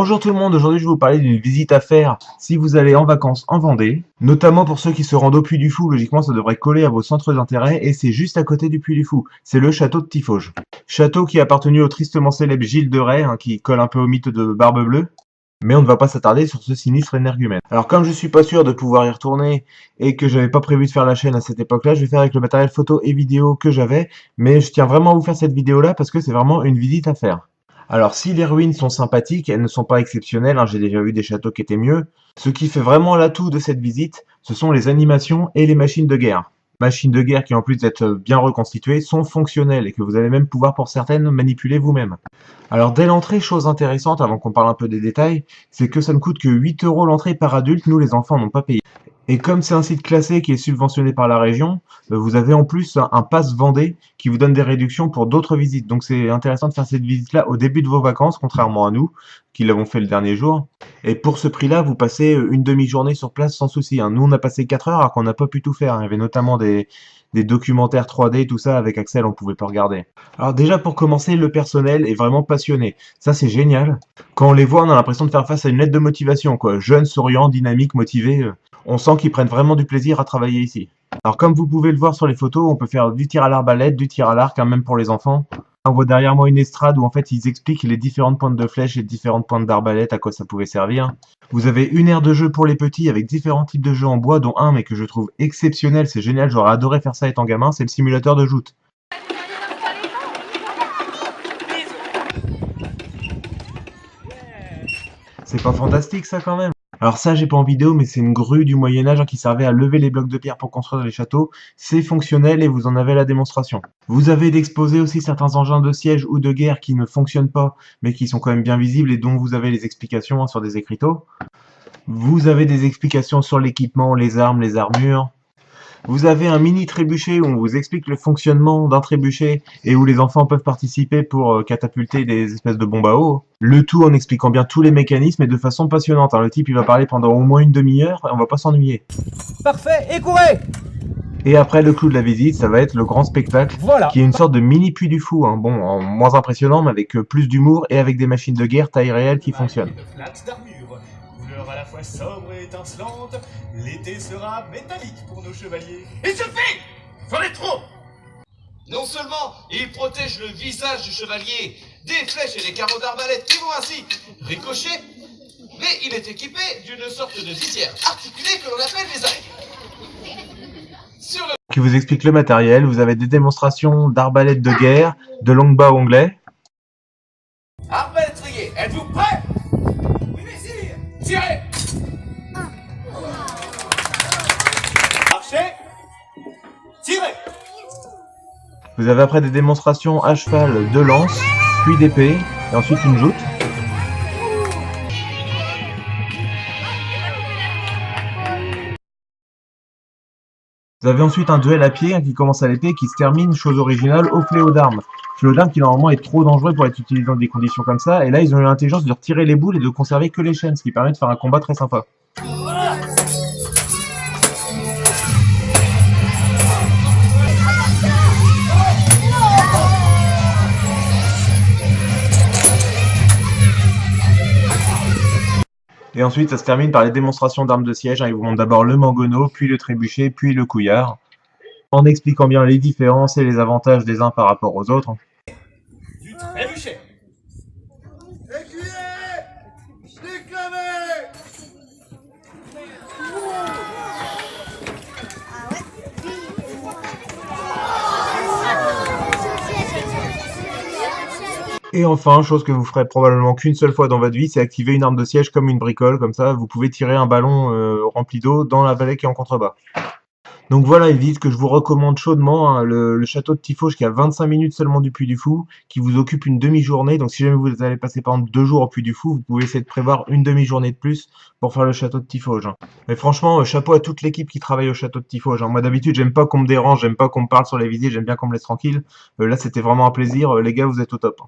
Bonjour tout le monde, aujourd'hui je vais vous parler d'une visite à faire si vous allez en vacances en Vendée, notamment pour ceux qui se rendent au Puy du Fou. Logiquement ça devrait coller à vos centres d'intérêt et c'est juste à côté du Puy du Fou, c'est le château de Tiffauges. Château qui a appartenu au tristement célèbre Gilles de Rais, qui colle un peu au mythe de Barbe Bleue. Mais on ne va pas s'attarder sur ce sinistre énergumène. Alors comme je suis pas sûr de pouvoir y retourner et que j'avais pas prévu de faire la chaîne à cette époque-là, je vais faire avec le matériel photo et vidéo que j'avais, mais je tiens vraiment à vous faire cette vidéo-là parce que c'est vraiment une visite à faire. Alors si les ruines sont sympathiques, elles ne sont pas exceptionnelles, j'ai déjà vu des châteaux qui étaient mieux. Ce qui fait vraiment l'atout de cette visite, ce sont les animations et les machines de guerre. Machines de guerre qui en plus d'être bien reconstituées sont fonctionnelles et que vous allez même pouvoir pour certaines manipuler vous-même. Alors dès l'entrée, chose intéressante avant qu'on parle un peu des détails, c'est que ça ne coûte que 8 € l'entrée par adulte, nous les enfants n'ont pas payé. Et comme c'est un site classé qui est subventionné par la région, vous avez en plus un pass Vendée qui vous donne des réductions pour d'autres visites. Donc c'est intéressant de faire cette visite-là au début de vos vacances, contrairement à nous, qui l'avons fait le dernier jour. Et pour ce prix-là, vous passez une demi-journée sur place sans souci. Nous, on a passé 4 heures alors qu'on n'a pas pu tout faire. Il y avait notamment des documentaires 3D, tout ça, avec Axel, on pouvait pas regarder. Alors déjà, pour commencer, le personnel est vraiment passionné. Ça, c'est génial. Quand on les voit, on a l'impression de faire face à une lettre de motivation, quoi. Jeunes, souriants, dynamiques, motivés. On sent qu'ils prennent vraiment du plaisir à travailler ici. Alors comme vous pouvez le voir sur les photos, on peut faire du tir à l'arbalète, du tir à l'arc, même pour les enfants. On voit derrière moi une estrade où en fait ils expliquent les différentes pointes de flèches et différentes pointes d'arbalète, à quoi ça pouvait servir. Vous avez une aire de jeu pour les petits avec différents types de jeux en bois, dont un mais que je trouve exceptionnel, c'est génial, j'aurais adoré faire ça étant gamin, c'est le simulateur de joute. C'est pas fantastique ça quand même? Alors ça, j'ai pas en vidéo, mais c'est une grue du Moyen-Âge qui servait à lever les blocs de pierre pour construire les châteaux. C'est fonctionnel et vous en avez la démonstration. Vous avez d'exposer aussi certains engins de siège ou de guerre qui ne fonctionnent pas, mais qui sont quand même bien visibles et dont vous avez les explications sur des écriteaux. Vous avez des explications sur l'équipement, les armes, les armures. Vous avez un mini trébuchet où on vous explique le fonctionnement d'un trébuchet et où les enfants peuvent participer pour catapulter des espèces de bombes à eau. Le tout en expliquant bien tous les mécanismes et de façon passionnante. Le type il va parler pendant au moins une demi-heure et on va pas s'ennuyer. Parfait, et courez! Et après le clou de la visite, ça va être le grand spectacle, Voilà. qui est une sorte de mini Puy du Fou, bon, moins impressionnant mais avec plus d'humour et avec des machines de guerre taille réelle qui fonctionnent. À la fois sobre et étincelante, l'été sera métallique pour nos chevaliers. Il suffit! J'en ai trop! Non seulement il protège le visage du chevalier des flèches et des carreaux d'arbalète qui vont ainsi ricocher, mais il est équipé d'une sorte de visière articulée que l'on appelle les arcs. Qui vous explique le matériel, vous avez des démonstrations d'arbalètes de guerre, de longbow anglais. Arbalétrier, êtes-vous prêts? Oui, messire! Tirez! Marchez! Tirez! Vous avez après des démonstrations à cheval de lance, puis d'épée, et ensuite une joute. Vous avez ensuite un duel à pied qui commence à l'épée et qui se termine, chose originale, au fléau d'armes. Fléau d'armes qui normalement est trop dangereux pour être utilisé dans des conditions comme ça, et là ils ont eu l'intelligence de retirer les boules et de conserver que les chaînes, ce qui permet de faire un combat très sympa. Et ensuite, ça se termine par les démonstrations d'armes de siège. Ils vous montrent d'abord le mangonneau, puis le trébuchet, puis le couillard, en expliquant bien les différences et les avantages des uns par rapport aux autres. Du trébuchet! Écuyer! Déclamez! Et enfin, chose que vous ferez probablement qu'une seule fois dans votre vie, c'est activer une arme de siège comme une bricole, comme ça vous pouvez tirer un ballon rempli d'eau dans la vallée qui est en contrebas. Donc voilà une visite que je vous recommande chaudement, le château de Tiffauges qui a 25 minutes seulement du Puy du Fou, qui vous occupe une demi-journée. Donc si jamais vous allez passer par exemple 2 jours au Puy du Fou, vous pouvez essayer de prévoir une demi-journée de plus pour faire le château de Tiffauges. Mais franchement, chapeau à toute l'équipe qui travaille au château de Tiffauges. Moi d'habitude, j'aime pas qu'on me dérange, j'aime pas qu'on me parle sur les visites, j'aime bien qu'on me laisse tranquille. Là, c'était vraiment un plaisir. Les gars, vous êtes au top.